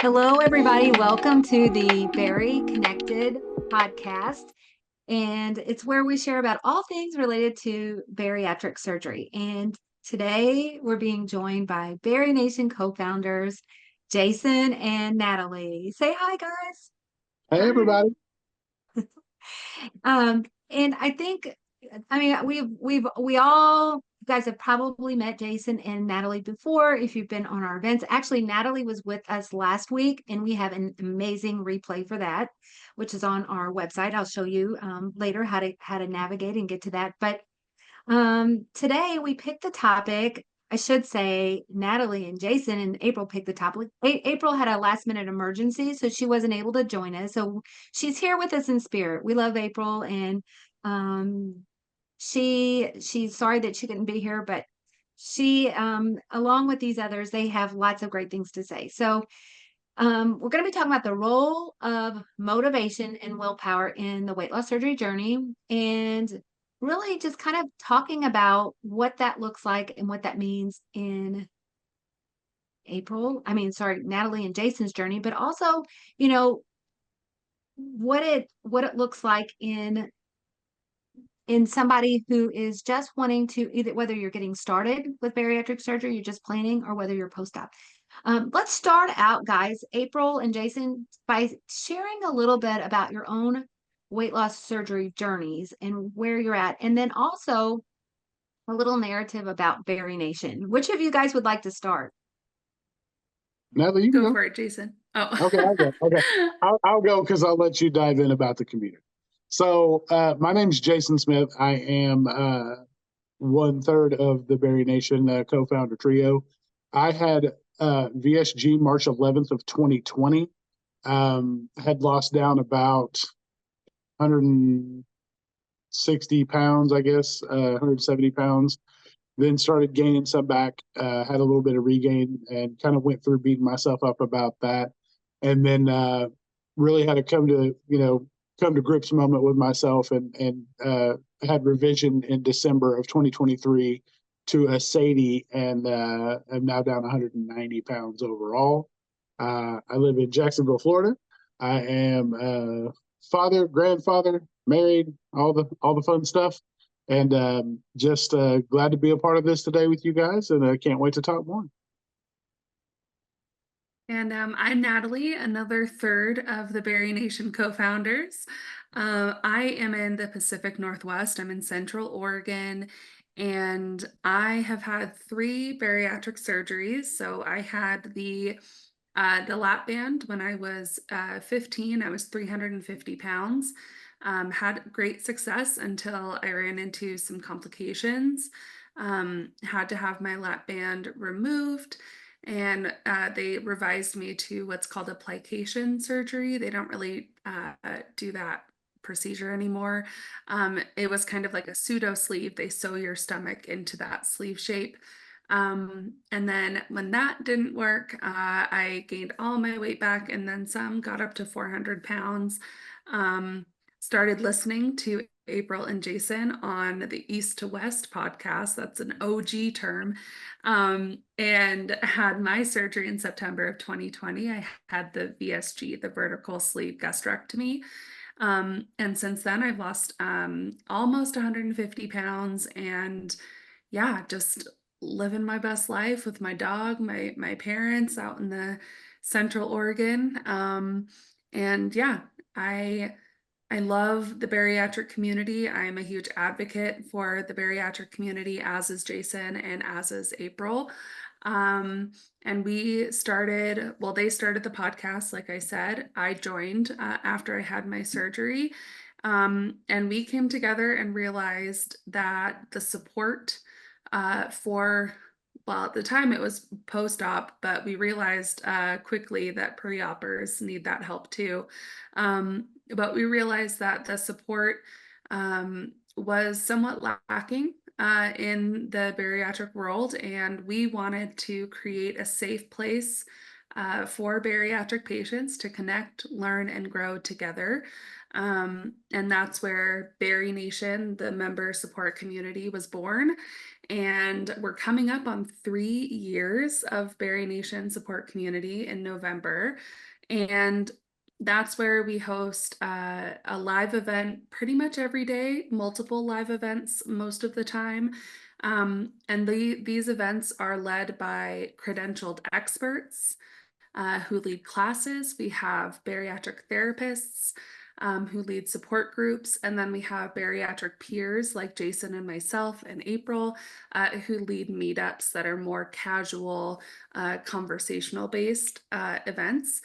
Hello, everybody. Welcome to the Very Connected podcast. And it's where we share about all things related to bariatric surgery. And today we're being joined by BariNation co-founders, Jason and Natalie. Say hi, guys. Hey, everybody. And I mean, we all you guys have probably met Jason and Natalie before if you've been on our events. Actually, Natalie was with us last week, and we have an amazing replay for that, which is on our website. I'll show you later how to navigate and get to that. But today we picked the topic. I should say Natalie and Jason and April picked the topic. April had a last minute emergency, so she wasn't able to join us. So she's here with us in spirit. We love April, and um, she's sorry that she couldn't be here, but she along with these others, they have lots of great things to say. So we're going to be talking about the role of motivation and willpower in the weight loss surgery journey, and really just kind of talking about what that looks like and what that means in Natalie and Jason's journey, but also, you know, what it looks like in somebody who is just wanting to either whether you're getting started with bariatric surgery, you're just planning, or whether you're post-op. Let's start out, guys, April and Jason, by sharing a little bit about your own weight loss surgery journeys and where you're at, and then also a little narrative about BariNation. Which of you guys would like to start? Natalie, you can Go go. for it, Jason. Oh. Okay, I'll go. Okay, I'll go because I'll let you dive in about the community. So, my name's Jason Smith. I am one third of the BariNation co-founder trio. I had VSG March 11th of 2020. Had lost down about 160 pounds, I guess, 170 pounds. Then started gaining some back, had a little bit of regain, and kind of went through beating myself up about that. And then really had to come to grips moment with myself, and had revision in December of 2023 to a SATI, and I'm now down 190 pounds overall. I live in Jacksonville, Florida. I am father, grandfather, married, all the fun stuff. And just glad to be a part of this today with you guys, and I can't wait to talk more. And I'm Natalie, another third of the BariNation co-founders. I am in the Pacific Northwest. I'm in Central Oregon, and I have had 3 bariatric surgeries. So I had the lap band when I was 15. I was 350 pounds. Had great success until I ran into some complications. Had to have my lap band removed, and they revised me to what's called a plication surgery. They don't really do that procedure anymore. It was kind of like a pseudo sleeve. They sew your stomach into that sleeve shape. And then when that didn't work, I gained all my weight back and then some, got up to 400 pounds. Started listening to April and Jason on the East to West podcast. That's an OG term. And had my surgery in September of 2020. I had the VSG, the vertical sleeve gastrectomy. And since then, I've lost almost 150 pounds, and yeah, just living my best life with my dog, my parents out in the Central Oregon. And yeah, I I love the bariatric community. I'm a huge advocate for the bariatric community, as is Jason and as is April. And they started the podcast, like I said. I joined after I had my surgery. And we came together and realized that the support well, at the time it was post-op, but we realized quickly that pre-oppers need that help too. But we realized that the support was somewhat lacking in the bariatric world, and we wanted to create a safe place for bariatric patients to connect, learn, and grow together. And that's where BariNation, the member support community, was born. And we're coming up on 3 years of BariNation support community in November. And that's where we host a live event pretty much every day, multiple live events most of the time. And these events are led by credentialed experts who lead classes. We have bariatric therapists who lead support groups. And then we have bariatric peers like Jason and myself and April who lead meetups that are more casual, conversational based events.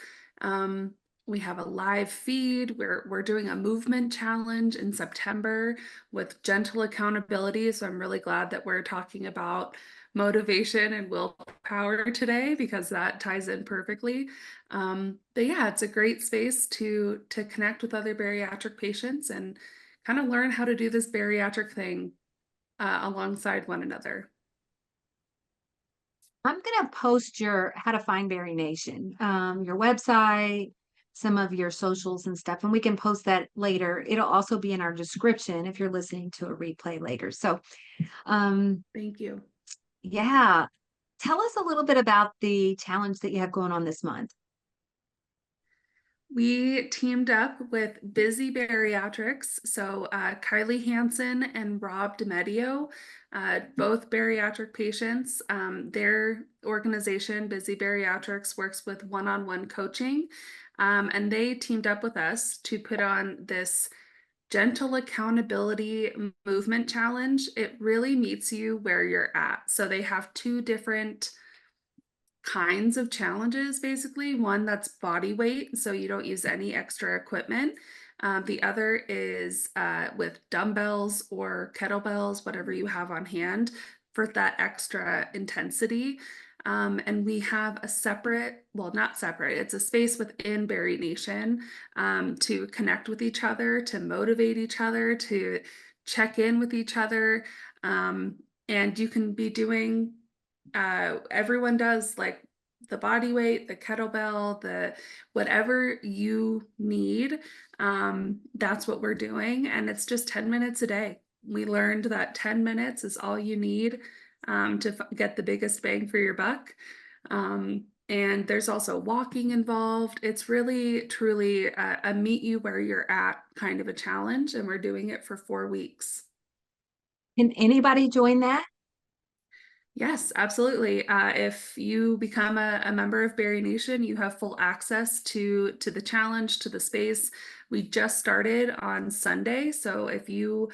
We have a live feed. We're doing a movement challenge in September with gentle accountability. So I'm really glad that we're talking about motivation and willpower today because that ties in perfectly. But yeah, it's a great space to connect with other bariatric patients and kind of learn how to do this bariatric thing alongside one another. I'm gonna post your how to find BariNation, your website, some of your socials and stuff, and we can post that later. It'll also be in our description if you're listening to a replay later. So, Thank you. yeah, tell us a little bit about the challenge that you have going on this month. We teamed up with Busy Bariatrics, so Kylie Hansen and Rob DiMedio, both bariatric patients. Their organization, Busy Bariatrics, works with one-on-one coaching, and they teamed up with us to put on this gentle accountability movement challenge. It really meets you where you're at. So they have two different kinds of challenges, basically. One that's body weight, so you don't use any extra equipment. The other is with dumbbells or kettlebells, whatever you have on hand for that extra intensity. And we have a separate, well, not separate, it's a space within BariNation to connect with each other, to motivate each other, to check in with each other. And you can be doing everyone does like the body weight, the kettlebell, the whatever you need. That's what we're doing. And it's just 10 minutes a day. We learned that 10 minutes is all you need to get the biggest bang for your buck. And there's also walking involved. It's really, truly a meet you where you're at kind of a challenge. And we're doing it for 4 weeks. Can anybody join that? Yes, absolutely. If you become a member of BariNation, you have full access to the challenge, to the space. We just started on Sunday, so if you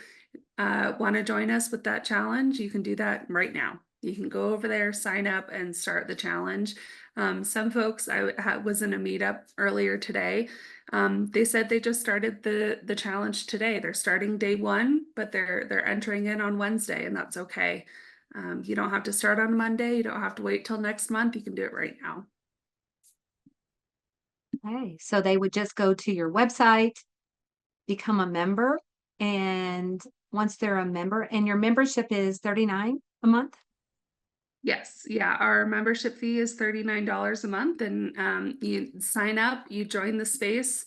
want to join us with that challenge, you can do that right now. You can go over there, sign up, and start the challenge. Some folks, I was in a meetup earlier today. They said they just started the challenge today. They're starting day one, but they're entering in on Wednesday, and that's okay. You don't have to start on Monday. You don't have to wait till next month. You can do it right now. Okay, so they would just go to your website, become a member, and once they're a member, and your membership is $39 a month? Yes, yeah, our membership fee is $39 a month, and you sign up, you join the space,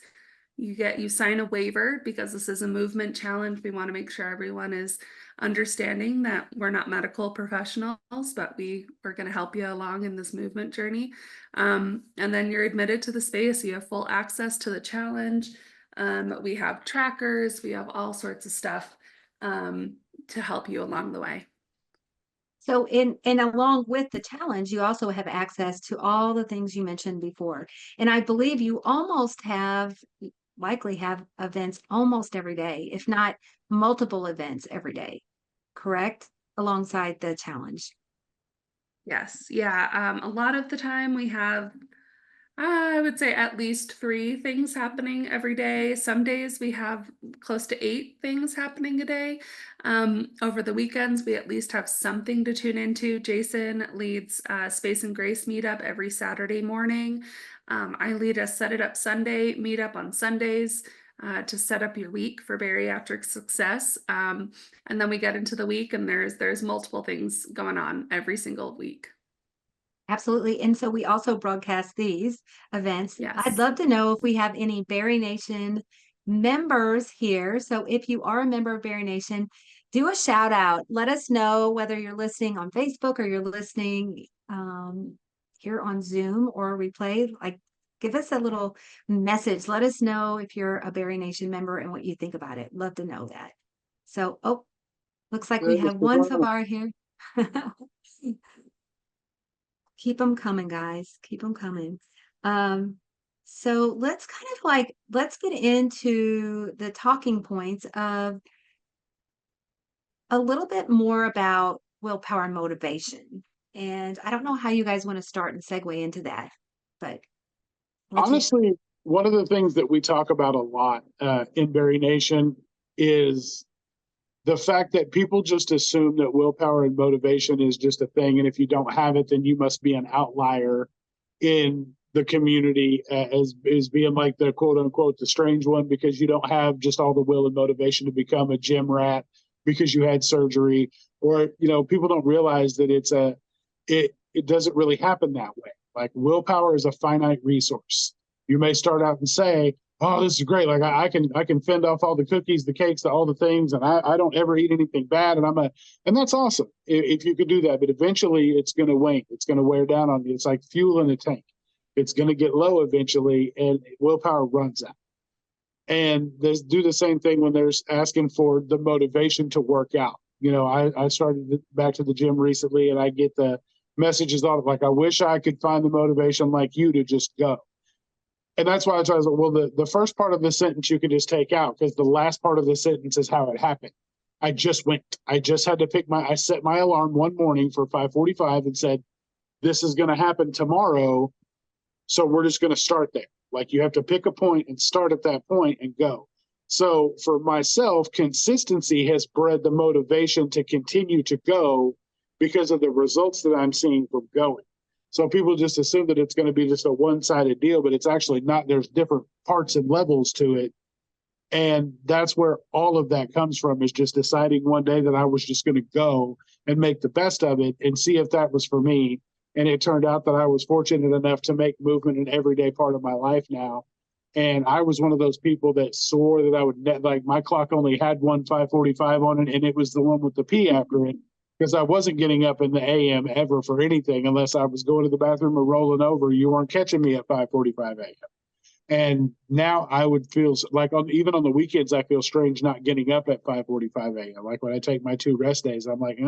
you sign a waiver because this is a movement challenge. We want to make sure everyone is understanding that we're not medical professionals, but we're going to help you along in this movement journey. And then you're admitted to the space. You have full access to the challenge. We have trackers, we have all sorts of stuff to help you along the way. So and along with the challenge, you also have access to all the things you mentioned before. And I believe you likely have events almost every day, if not multiple events every day, correct? Alongside the challenge. Yes, yeah. A lot of the time we have I would say at least 3 things happening every day. Some days we have close to 8 things happening a day. Over the weekends, we at least have something to tune into. Jason leads Space and Grace meetup every Saturday morning. I lead a Set It Up Sunday meetup on Sundays to set up your week for bariatric success. And then we get into the week, and there's multiple things going on every single week. Absolutely. And so we also broadcast these events. I'd Yes. love to know if we have any BariNation members here. So if you are a member of BariNation, do a shout out. Let us know whether you're listening on Facebook or you're listening here on Zoom or replay. Like, give us a little message. Let us know if you're a BariNation member and what you think about it. Love to know that. So, oh, looks like we have one Savar here. Keep them coming, guys. Keep them coming. So let's kind of like, let's get into the talking points of a little bit more about willpower and motivation. And I don't know how you guys want to start and segue into that, but honestly, one of the things that we talk about a lot in BariNation is the fact that people just assume that willpower and motivation is just a thing. And if you don't have it, then you must be an outlier in the community as being like the quote unquote, the strange one, because you don't have just all the will and motivation to become a gym rat because you had surgery, or, you know, people don't realize that it doesn't really happen that way. Like, willpower is a finite resource. You may start out and say, oh, this is great. Like, I can fend off all the cookies, the cakes, all the things, and I don't ever eat anything bad. And that's awesome if you could do that. But eventually it's going to wane. It's going to wear down on you. It's like fuel in a tank. It's going to get low eventually, and willpower runs out. And there's do the same thing when there's asking for the motivation to work out. You know, I started back to the gym recently, and I get the messages on it like, I wish I could find the motivation like you to just go. And that's why I was like, well, the first part of the sentence you can just take out, because the last part of the sentence is how it happened. I just went. I just had to I set my alarm one morning for 5:45 and said, this is going to happen tomorrow. So we're just going to start there. Like, you have to pick a point and start at that point and go. So for myself, consistency has bred the motivation to continue to go because of the results that I'm seeing from going. So people just assume that it's going to be just a one-sided deal, but it's actually not. There's different parts and levels to it. And that's where all of that comes from, is just deciding one day that I was just going to go and make the best of it and see if that was for me. And it turned out that I was fortunate enough to make movement an everyday part of my life now. And I was one of those people that swore that I would, like, my clock only had one 5:45 on it, and it was the one with the P after it, because I wasn't getting up in the AM ever for anything unless I was going to the bathroom or rolling over. You weren't catching me at 5:45 AM. And now I would feel like even on the weekends, I feel strange not getting up at 5:45 AM. Like, when I take my 2 rest days, I'm like,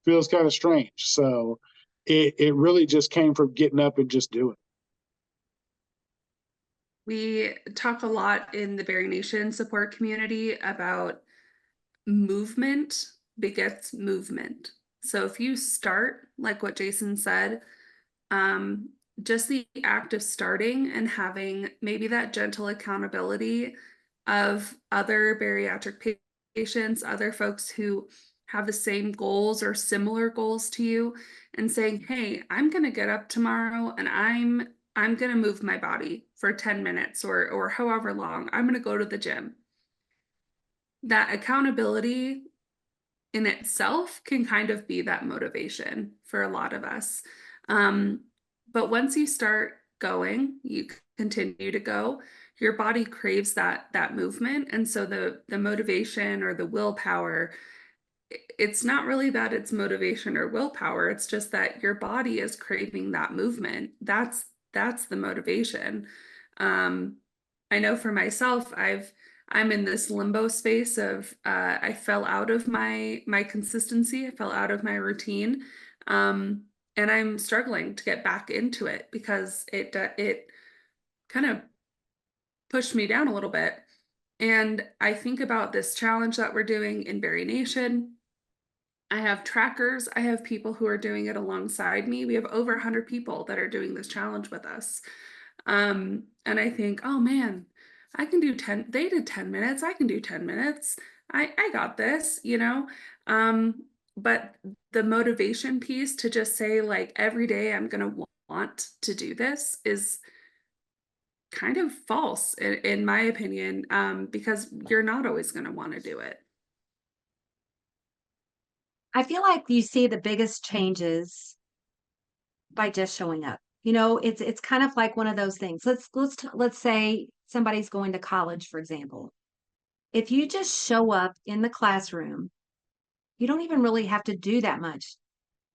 feels kind of strange. So it really just came from getting up and just doing it. We talk a lot in the BariNation support community about movement begets movement. So if you start, like what Jason said, just the act of starting and having maybe that gentle accountability of other bariatric patients, other folks who have the same goals or similar goals to you, and saying, hey, I'm going to get up tomorrow and I'm going to move my body for 10 minutes or however long. I'm going to go to the gym. That accountability in itself can kind of be that motivation for a lot of us. But once you start going, you continue to go, your body craves that movement. And so the motivation or the willpower, it's not really that it's motivation or willpower. It's just that your body is craving that movement. That's the motivation. I know for myself, I'm in this limbo space of I fell out of my consistency. I fell out of my routine, and I'm struggling to get back into it because it kind of pushed me down a little bit. And I think about this challenge that we're doing in BariNation. I have trackers. I have people who are doing it alongside me. We have over 100 people that are doing this challenge with us. And I think, oh man, I can do 10, they did 10 minutes. I can do 10 minutes. I got this, you know? But the motivation piece to just say, like, every day I'm going to want to do this is kind of false in my opinion, because you're not always going to want to do it. I feel like you see the biggest changes by just showing up. You know, it's kind of like one of those things. Let's say somebody's going to college, for example. If you just show up in the classroom you don't even really have to do that much,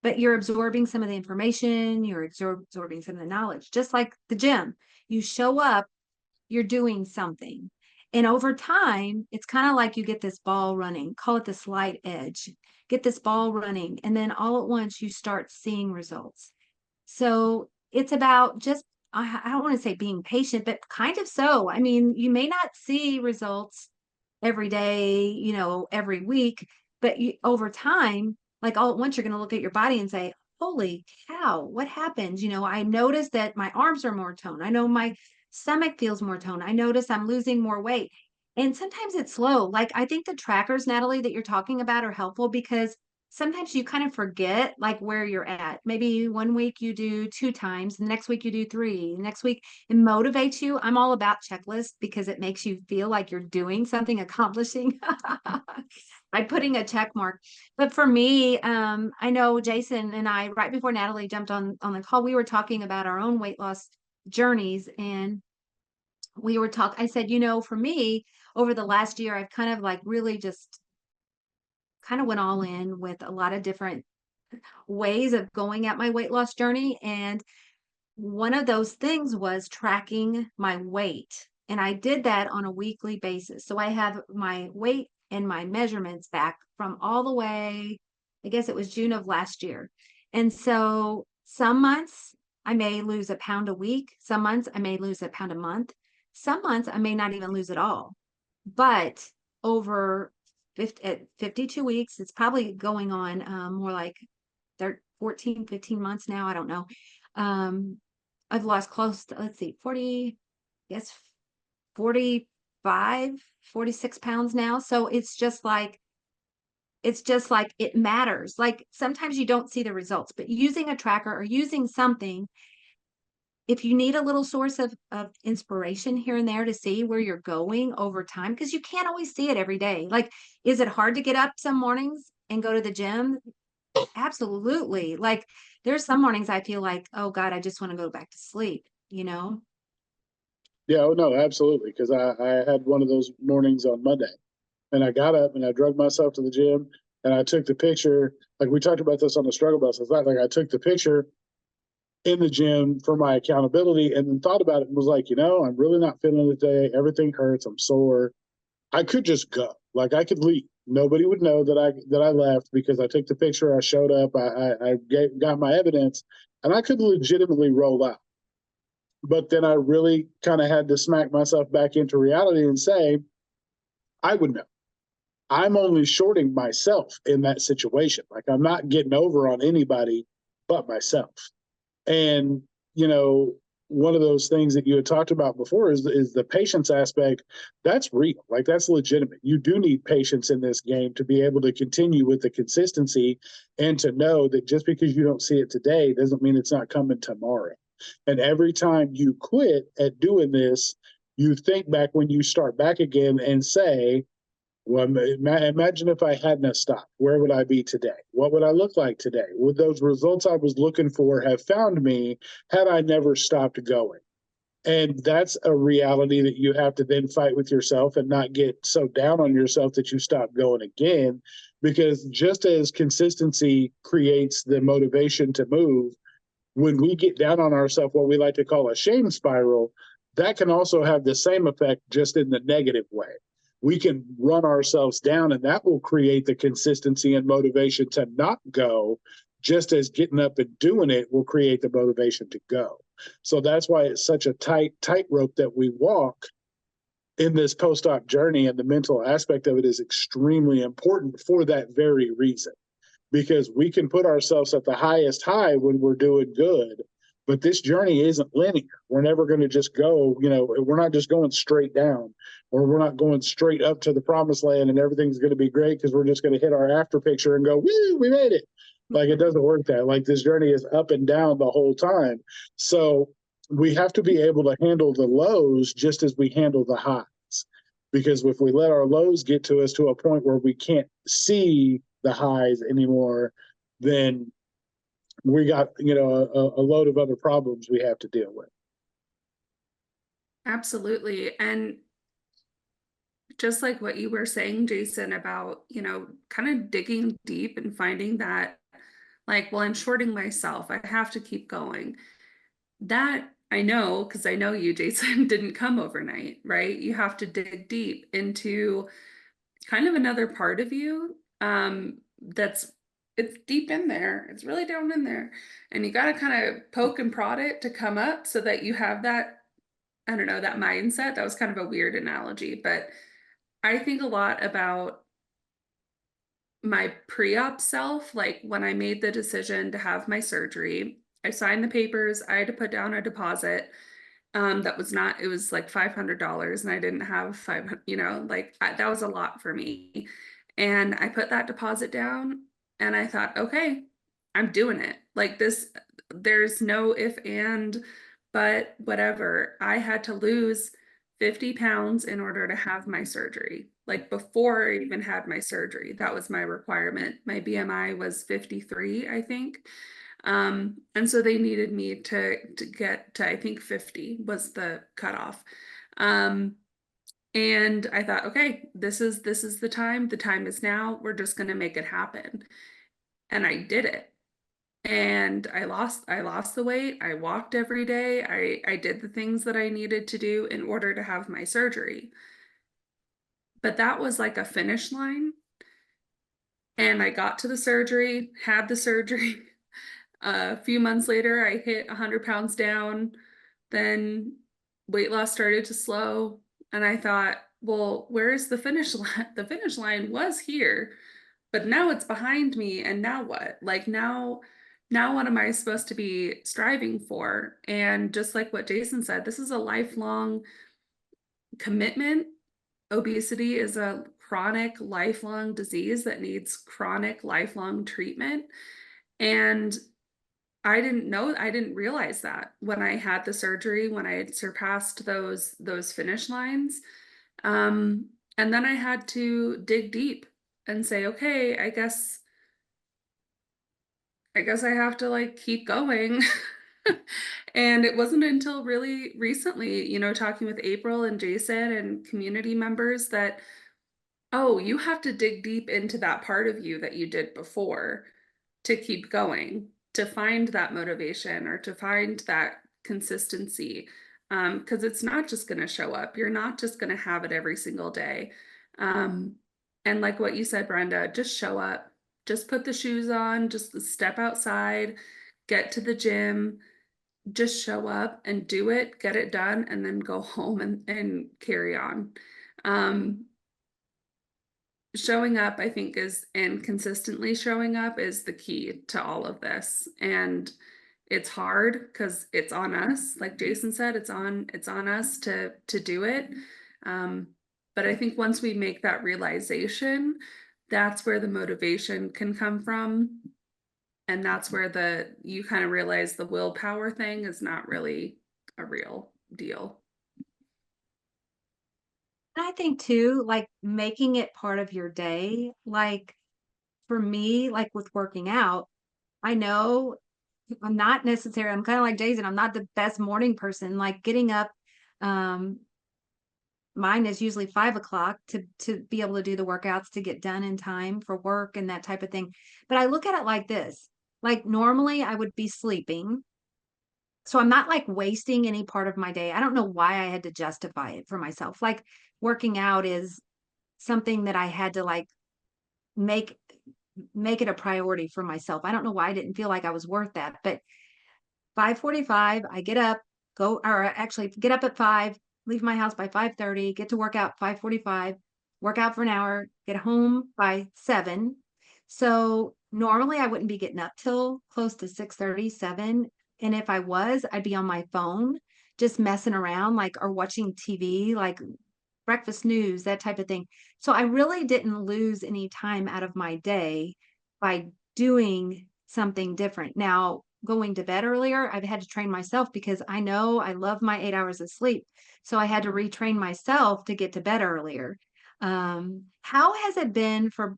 but you're absorbing some of the information, you're absorbing some of the knowledge, just like the gym. You show up, you're doing something. And over time, it's kind of like you get this ball running, call it the slight edge, get this ball running. And then all at once, you start seeing results. So it's about just, I don't want to say being patient, but kind of so. I mean, you may not see results every day, every week, but over time, like all at once, you're going to look at your body and say, holy cow, what happened? I noticed that my arms are more toned. I know my stomach feels more toned. I notice I'm losing more weight. And sometimes it's slow. Like I think the trackers, Natalie, that you're talking about are helpful because sometimes you kind of forget like where you're at. Maybe one week you do 2 times, the next week you do 3, the next week it motivates you. I'm all about checklists because it makes you feel like you're doing something, accomplishing by putting a check mark. But for me, I know Jason and I, right before Natalie jumped on the call, we were talking about our own weight loss journeys. And I said, for me, over the last year, I've kind of like really just kind of went all in with a lot of different ways of going at my weight loss journey. And one of those things was tracking my weight. And I did that on a weekly basis. So I have my weight and my measurements back from all the way, I guess it was June of last year. And so some months I may lose a pound a week. Some months I may lose a pound a month. Some months I may not even lose at all. But over 52 weeks, it's probably going on more like 14, 15 months now. I don't know. I've lost close to, let's see, 40, yes, 45, 46 pounds now. So it's just like it matters. Like sometimes you don't see the results, but using a tracker or using something, if you need a little source of inspiration here and there to see where you're going over time, because you can't always see it every day. Like, is it hard to get up some mornings and go to the gym? Absolutely. Like there's some mornings I feel like, oh God, I just want to go back to sleep. Yeah, oh no, absolutely. Because I had one of those mornings on Monday, and I got up and I drug myself to the gym, and I took the picture. Like we talked about this on the struggle bus. It's like I took the picture in the gym for my accountability, and then thought about it and was like, I'm really not feeling it today. Everything hurts. I'm sore. I could just go. Like I could leave. Nobody would know that I left because I took the picture. I showed up. I got my evidence, and I could legitimately roll out. But then I really kind of had to smack myself back into reality and say, I would know. I'm only shorting myself in that situation. Like I'm not getting over on anybody but myself. And, one of those things that you had talked about before is the patience aspect. That's real. Like that's legitimate. You do need patience in this game to be able to continue with the consistency and to know that just because you don't see it today doesn't mean it's not coming tomorrow. And every time you quit at doing this, you think back when you start back again and say, well, imagine if I hadn't stopped. Where would I be today? What would I look like today? Would those results I was looking for have found me had I never stopped going? And that's a reality that you have to then fight with yourself and not get so down on yourself that you stop going again. Because just as consistency creates the motivation to move, when we get down on ourselves, what we like to call a shame spiral, that can also have the same effect just in the negative way. We can run ourselves down, and that will create the consistency and motivation to not go, just as getting up and doing it will create the motivation to go. So that's why it's such a tightrope that we walk in this post-op journey, and the mental aspect of it is extremely important for that very reason. Because we can put ourselves at the highest high when we're doing good, but this journey isn't linear. We're never going to just go, we're not just going straight down, or we're not going straight up to the promised land and everything's going to be great because we're just going to hit our after picture and go, woo, we made it. Like it doesn't work that. Like this journey is up and down the whole time. So we have to be able to handle the lows just as we handle the highs. Because if we let our lows get to us to a point where we can't see the highs anymore, then we got a load of other problems we have to deal with. Absolutely. And just like what you were saying, Jason, about, you know, kind of digging deep and finding that, like, well, I'm shorting myself. I have to keep going. That I know, because I know you, Jason, didn't come overnight, right? You have to dig deep into kind of another part of you that's it's deep in there. It's really down in there. And you got to kind of poke and prod it to come up so that you have that, I don't know, that mindset. That was kind of a weird analogy, but I think a lot about my pre-op self, like when I made the decision to have my surgery. I signed the papers, I had to put down a deposit. That was not, it was like $500 and I didn't have 500, you know, like that was a lot for me. And I put that deposit down and I thought, okay, I'm doing it. Like this, there's no if and but whatever. I had to lose 50 pounds in order to have my surgery. Like before I even had my surgery, that was my requirement. My BMI was 53, I think. And so they needed me to get to, I think 50 was the cutoff. And I thought, okay, this is the time. The time is now. We're just gonna make it happen. And I did it. And I lost the weight. I walked every day. I did the things that I needed to do in order to have my surgery. But that was like a finish line. And I got to the surgery, had the surgery. A few months later, I hit 100 pounds down. Then weight loss started to slow. And I thought, well, where's the finish line? The finish line was here, but now it's behind me. And now what? Like now what am I supposed to be striving for? And just like what Jason said, this is a lifelong commitment. Obesity is a chronic, lifelong disease that needs chronic, lifelong treatment. And I didn't realize that when I had the surgery, when I had surpassed those finish lines. And then I had to dig deep and say, okay, I guess I have to like keep going. And it wasn't until really recently, you know, talking with April and Jason and community members that, oh, you have to dig deep into that part of you that you did before to keep going, to find that motivation or to find that consistency. Because it's not just going to show up. You're not just going to have it every single day. Um, and like what you said, Brenda, just show up, just put the shoes on, just step outside, get to the gym, just show up and do it, get it done, and then go home and carry on. Um, Showing up, I think, is and consistently showing up is the key to all of this. And it's hard because it's on us. Like Jason said, it's on us to do it. But I think once we make that realization, that's where the motivation can come from. And that's where you kind of realize the willpower thing is not really a real deal. And I think too, like making it part of your day, like for me, like with working out, I know I'm not necessarily, I'm kind of like Jason, I'm not the best morning person. Like getting up, um, mine is usually 5 o'clock to be able to do the workouts to get done in time for work and that type of thing. But I look at it like this, like normally I would be sleeping. So I'm not like wasting any part of my day. I don't know why I had to justify it for myself. Like working out is something that I had to like make make it a priority for myself. I don't know why I didn't feel like I was worth that, but 5:45, I get up, go or actually get up at 5, leave my house by 5:30, get to work out 5:45, work out for an hour, get home by 7. So normally I wouldn't be getting up till close to 6:30, 7. And if I was, I'd be on my phone just messing around like or watching TV, like breakfast news, that type of thing. So I really didn't lose any time out of my day by doing something different. Now, going to bed earlier, I've had to train myself because I know I love my 8 hours of sleep. So I had to retrain myself to get to bed earlier. How has it been for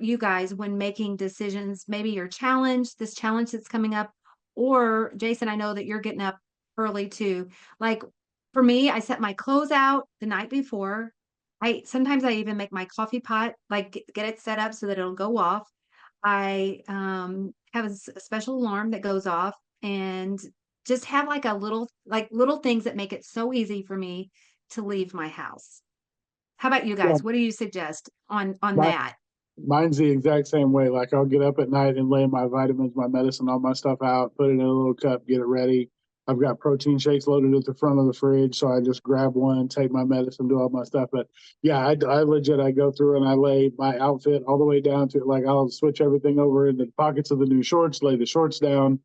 you guys when making decisions, maybe your challenge, this challenge that's coming up, or Jason, I know that you're getting up early too. Like for me, I set my clothes out the night before. Sometimes I even make my coffee pot, like get it set up so that it'll go off. I have a special alarm that goes off, and just have like little things that make it so easy for me to leave my house. How about you Yeah, guys? What do you suggest on my, that? mine's the exact same way. Like I'll get up at night and lay my vitamins, my medicine, all my stuff out, put it in a little cup, get it ready. I've got protein shakes loaded at the front of the fridge, so I just grab one, take my medicine, do all my stuff. But yeah, I legit, I go through and I lay my outfit all the way down to, like, I'll switch everything over in the pockets of the new shorts, lay the shorts down,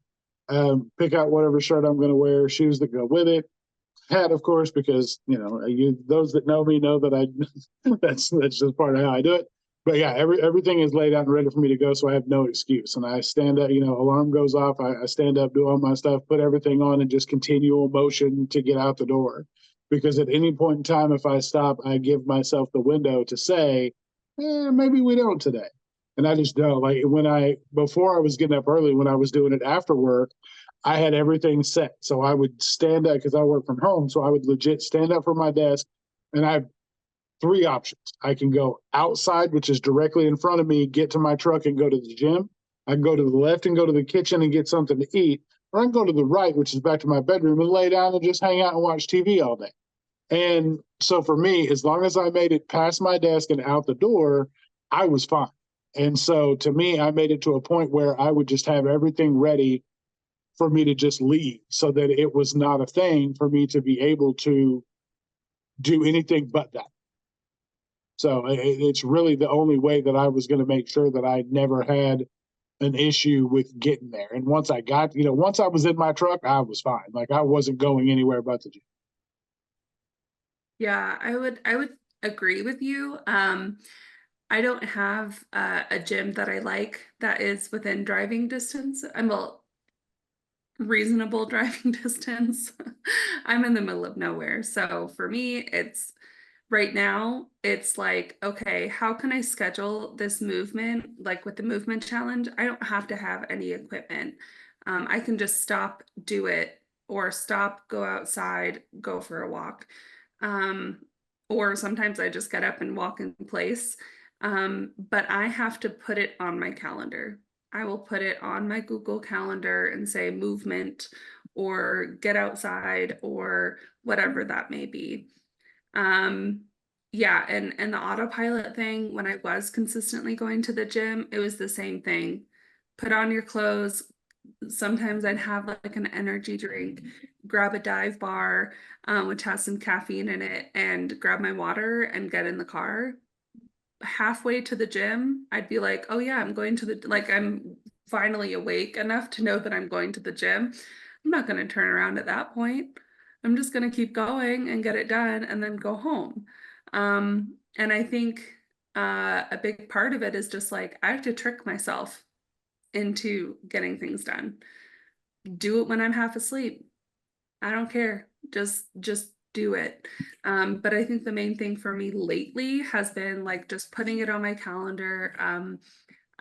pick out whatever shirt I'm going to wear, shoes that go with it, hat, of course, because those that know me know that I that's just part of how I do it. But yeah, everything is laid out and ready for me to go, so I have no excuse. And I stand up, alarm goes off, I stand up, do all my stuff, put everything on, and just continual motion to get out the door. Because at any point in time, if I stop, I give myself the window to say, maybe we don't today. And I just don't. Like before I was getting up early, when I was doing it after work, I had everything set. So I would stand up because I work from home. So I would legit stand up from my desk, and I have three options. I can go outside, which is directly in front of me, get to my truck and go to the gym. I can go to the left and go to the kitchen and get something to eat. Or I can go to the right, which is back to my bedroom, and lay down and just hang out and watch TV all day. And so for me, as long as I made it past my desk and out the door, I was fine. And so to me, I made it to a point where I would just have everything ready for me to just leave, so that it was not a thing for me to be able to do anything but that. So it's really the only way that I was going to make sure that I never had an issue with getting there. And once once I was in my truck, I was fine. Like I wasn't going anywhere but the gym. Yeah, I would agree with you. I don't have a gym that I like that is within driving distance. I'm a reasonable driving distance. I'm in the middle of nowhere. So for me, it's right now, it's like, okay, how can I schedule this movement? Like with the movement challenge, I don't have to have any equipment. I can just stop, do it, or stop, go outside, go for a walk. Um, or sometimes I just get up and walk in place. But I have to put it on my calendar. I will put it on my Google Calendar and say movement or get outside or whatever that may be. Um, yeah, and the autopilot thing, when I was consistently going to the gym, it was the same thing. Put on your clothes. Sometimes I'd have like an energy drink, grab a dive bar, which has some caffeine in it, and grab my water and get in the car. Halfway to the gym, I'd be like, oh yeah, I'm going to like I'm finally awake enough to know that I'm going to the gym. I'm not going to turn around at that point. I'm just going to keep going and get it done and then go home. And I think a big part of it is just like I have to trick myself into getting things done. Do it when I'm half asleep. I don't care. Just do it. But I think the main thing for me lately has been like just putting it on my calendar.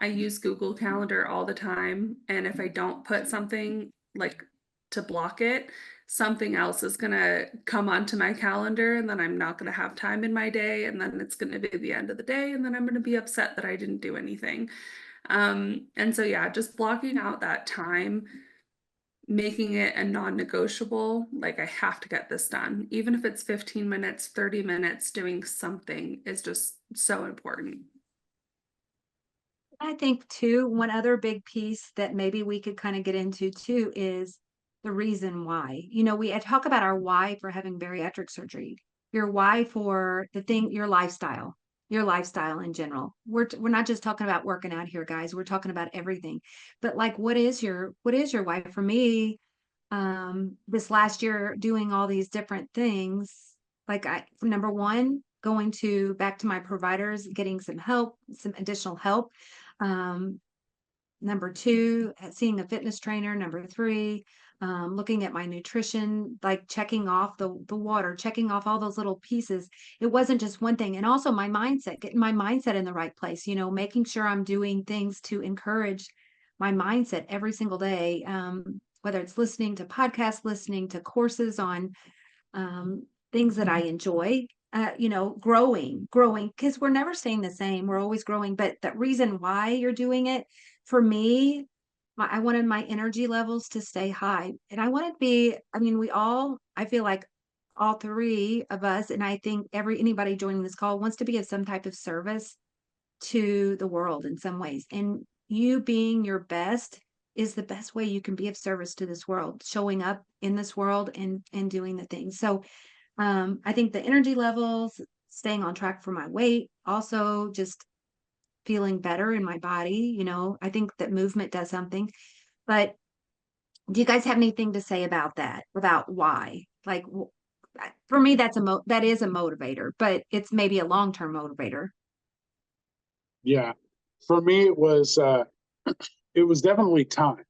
I use Google Calendar all the time, and if I don't put something like to block it, something else is gonna come onto my calendar, and then I'm not gonna have time in my day, and then it's gonna be the end of the day, and then I'm gonna be upset that I didn't do anything. And so yeah, just blocking out that time, making it a non-negotiable, like I have to get this done. Even if it's 15 minutes, 30 minutes, doing something is just so important. I think too, one other big piece that maybe we could kind of get into too is the reason why. We talk about our why for having bariatric surgery, your why for the thing, your lifestyle in general. We're not just talking about working out here, guys. We're talking about everything. But like, what is your why? For me, this last year doing all these different things, like number one, going to back to my providers, getting some help, some additional help. um, Number two, seeing a fitness trainer. Number three, looking at my nutrition, like checking off the water, checking off all those little pieces. It wasn't just one thing. And also my mindset, getting my mindset in the right place, making sure I'm doing things to encourage my mindset every single day. Whether it's listening to podcasts, listening to courses on things that I enjoy, growing, because we're never staying the same. We're always growing. But the reason why you're doing it, for me, I wanted my energy levels to stay high. And I want to be, I mean, I feel like all three of us, and I think anybody joining this call wants to be of some type of service to the world in some ways. And you being your best is the best way you can be of service to this world, showing up in this world and doing the things. So I think the energy levels, staying on track for my weight, also just feeling better in my body. I think that movement does something. But do you guys have anything to say about that? About why? Like, for me, that is a motivator, but it's maybe a long-term motivator. Yeah. For me, it was definitely time.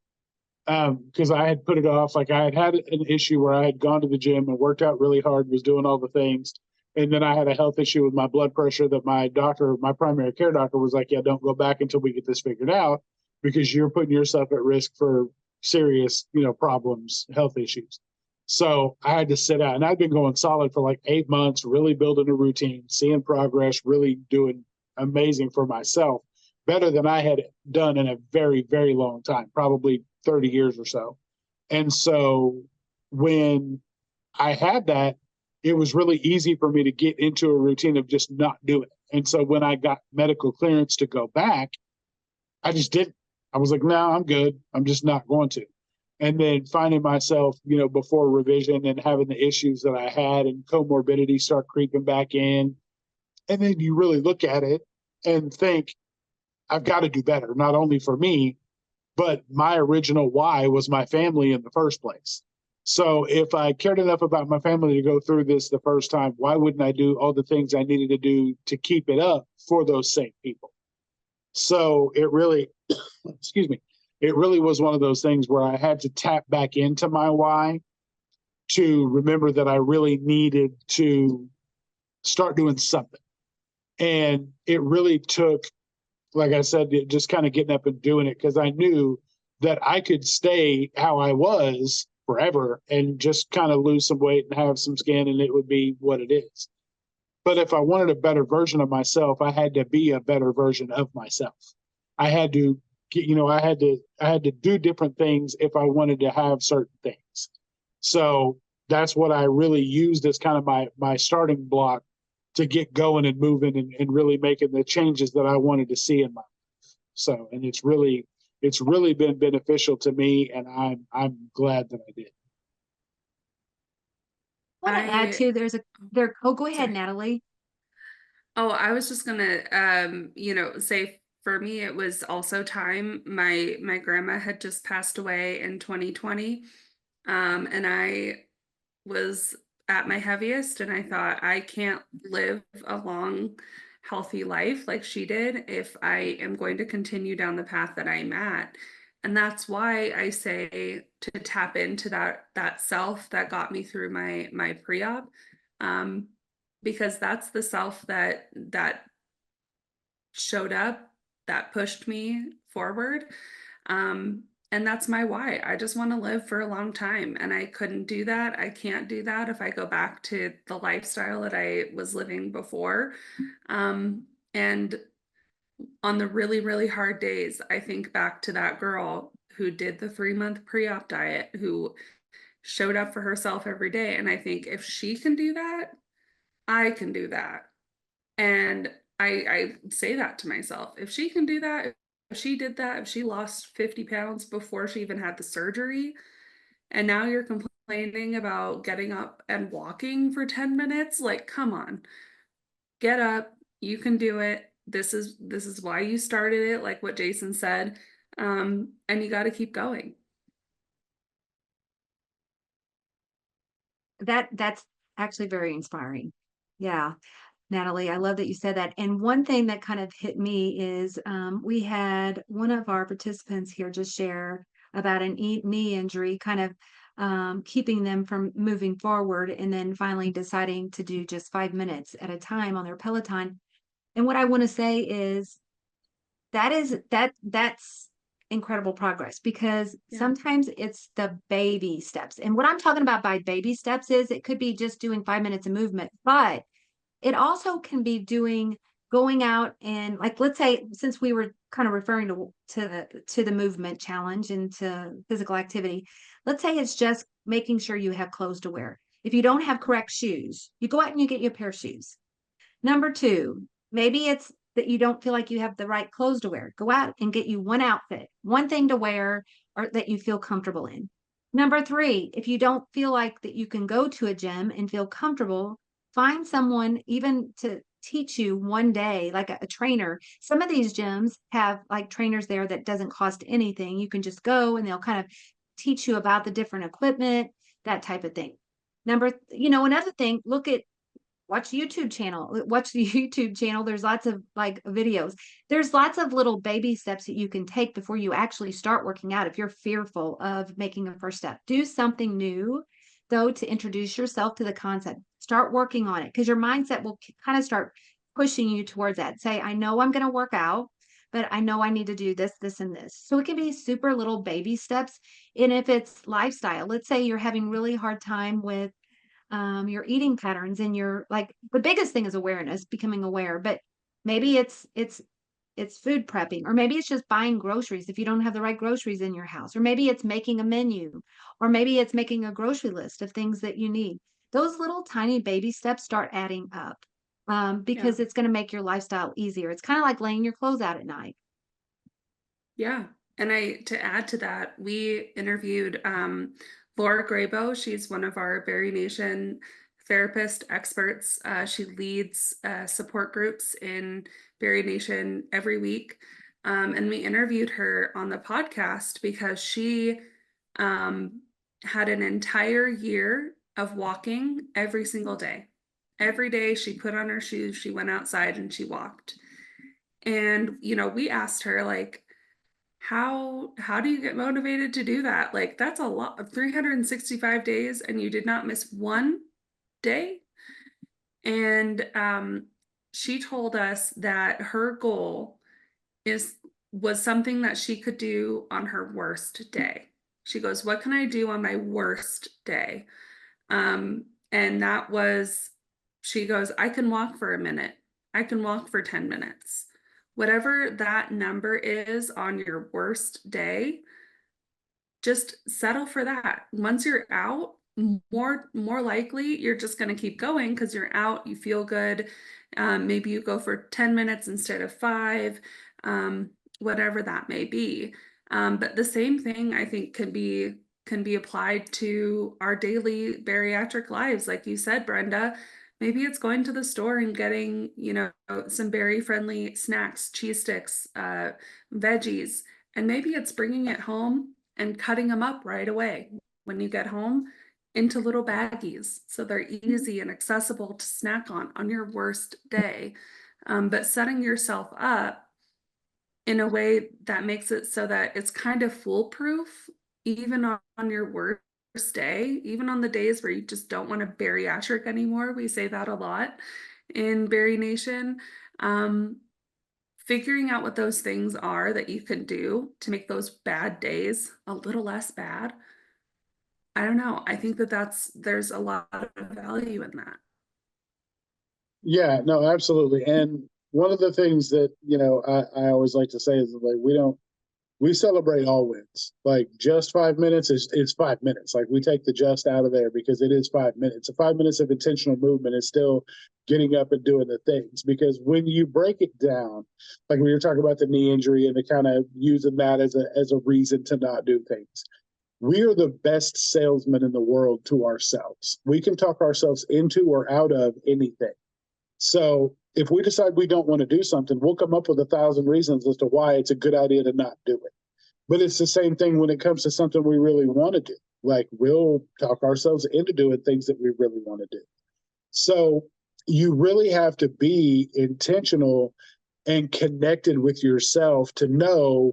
Because I had put it off. Like I had an issue where I had gone to the gym and worked out really hard, was doing all the things. And then I had a health issue with my blood pressure that my primary care doctor was like, yeah, don't go back until we get this figured out because you're putting yourself at risk for serious, problems, health issues. So I had to sit out, and I'd been going solid for like 8 months, really building a routine, seeing progress, really doing amazing for myself, better than I had done in a very, very long time, probably 30 years or so. And so when I had that, it was really easy for me to get into a routine of just not doing it. And so when I got medical clearance to go back, I just didn't. I was like, no, I'm good. I'm just not going to. And then finding myself, before revision and having the issues that I had and comorbidity start creeping back in. And then you really look at it and think, I've got to do better, not only for me, but my original why was my family in the first place. So if I cared enough about my family to go through this the first time, why wouldn't I do all the things I needed to do to keep it up for those same people? So it really, excuse me, it really was one of those things where I had to tap back into my why to remember that I really needed to start doing something. And it really took, like I said, just kind of getting up and doing it, because I knew that I could stay how I was forever and just kind of lose some weight and have some skin, and it would be what it is. But if I wanted a better version of myself, I had to be a better version of myself. I had to I had to do different things if I wanted to have certain things. So that's what I really used as kind of my starting block to get going and moving and really making the changes that I wanted to see in my life. So, and it's really been beneficial to me, and I'm glad that I did. I want to add too, go ahead, Sorry. Natalie. Oh, I was just gonna say for me it was also time. My grandma had just passed away in 2020. And I was at my heaviest, and I thought I can't live a long, healthy life like she did if I am going to continue down the path that I'm at. And that's why I say to tap into that self that got me through my pre-op. Um, because that's the self that showed up, that pushed me forward. And that's my why. I just want to live for a long time. And I couldn't do that. I can't do that if I go back to the lifestyle that I was living before. And on the really, really hard days, I think back to that girl who did the 3-month pre-op diet, who showed up for herself every day. And I think if she can do that, I can do that. And I say that to myself. If she can do that, if she did that, if she lost 50 pounds before she even had the surgery, and now you're complaining about getting up and walking for 10 minutes, like, come on, get up. You can do it. This is why you started it, like what Jason said. And you got to keep going. That's actually very inspiring. Yeah. Natalie, I love that you said that. And one thing that kind of hit me is we had one of our participants here just share about an knee injury, kind of keeping them from moving forward, and then finally deciding to do just 5 minutes at a time on their Peloton. And what I want to say is that's incredible progress, because Yeah. sometimes it's the baby steps. And what I'm talking about by baby steps is it could be just doing 5 minutes of movement, but It also can be going out and, like, let's say, since we were kind of referring to the movement challenge and to physical activity, let's say it's just making sure you have clothes to wear. If you don't have correct shoes, you go out and you get you a pair of shoes. Number two, maybe it's that you don't feel like you have the right clothes to wear. Go out and get you one outfit, one thing to wear or that you feel comfortable in. Number three, if you don't feel like that you can go to a gym and feel comfortable, find someone even to teach you one day, like a trainer. Some of these gyms have like trainers there that doesn't cost anything. You can just go and they'll kind of teach you about the different equipment, that type of thing. Another thing, watch watch the YouTube channel. There's lots of like videos. There's lots of little baby steps that you can take before you actually start working out. If you're fearful of making a first step, do something new though to introduce yourself to the concept. Start working on it because your mindset will kind of start pushing you towards that. Say, I know I'm going to work out, but I know I need to do this, this, and this. So it can be super little baby steps. And if it's lifestyle, let's say you're having really hard time with your eating patterns, and you're like, the biggest thing is awareness, becoming aware, but maybe it's food prepping, or maybe it's just buying groceries if you don't have the right groceries in your house, or maybe it's making a menu, or maybe it's making a grocery list of things that you need. Those little tiny baby steps start adding up, Yeah. because it's going to make your lifestyle easier. It's kind of like laying your clothes out at night. Yeah. And to add to that, we interviewed Laura Graybo. She's one of our BariNation therapist experts. She leads support groups in BariNation every week. And we interviewed her on the podcast because she had an entire year of walking every single day. Every day she put on her shoes, she went outside and she walked. And, we asked her, like, how do you get motivated to do that? Like, that's a lot of 365 days and you did not miss one day. And she told us that her goal was something that she could do on her worst day. She goes, what can I do on my worst day? And that was, she goes, I can walk for a minute. I can walk for 10 minutes. Whatever that number is on your worst day, just settle for that. Once you're out, more likely you're just going to keep going because you're out, you feel good. Maybe you go for 10 minutes instead of 5, whatever that may be. But the same thing I think can be applied to our daily bariatric lives. Like you said, Brenda, maybe it's going to the store and getting, some berry friendly snacks, cheese sticks, veggies, and maybe it's bringing it home and cutting them up right away when you get home into little baggies so they're easy and accessible to snack on your worst day. But setting yourself up in a way that makes it so that it's kind of foolproof, even on your worst day, even on the days where you just don't want to bariatric anymore. We say that a lot in BariNation. Figuring out what those things are that you can do to make those bad days a little less bad. I don't know. I think there's a lot of value in that. Yeah, no, absolutely. And one of the things that, I always like to say is, like, we celebrate all wins. Like, just 5 minutes is 5 minutes. Like, we take the just out of there because it is 5 minutes. 5 minutes of intentional movement is still getting up and doing the things. Because when you break it down, like we were talking about the knee injury and the kind of using that as a reason to not do things. We are the best salesmen in the world to ourselves. We can talk ourselves into or out of anything. So if we decide we don't want to do something, we'll come up with 1,000 reasons as to why it's a good idea to not do it. But it's the same thing when it comes to something we really want to do. Like, we'll talk ourselves into doing things that we really want to do. So you really have to be intentional and connected with yourself to know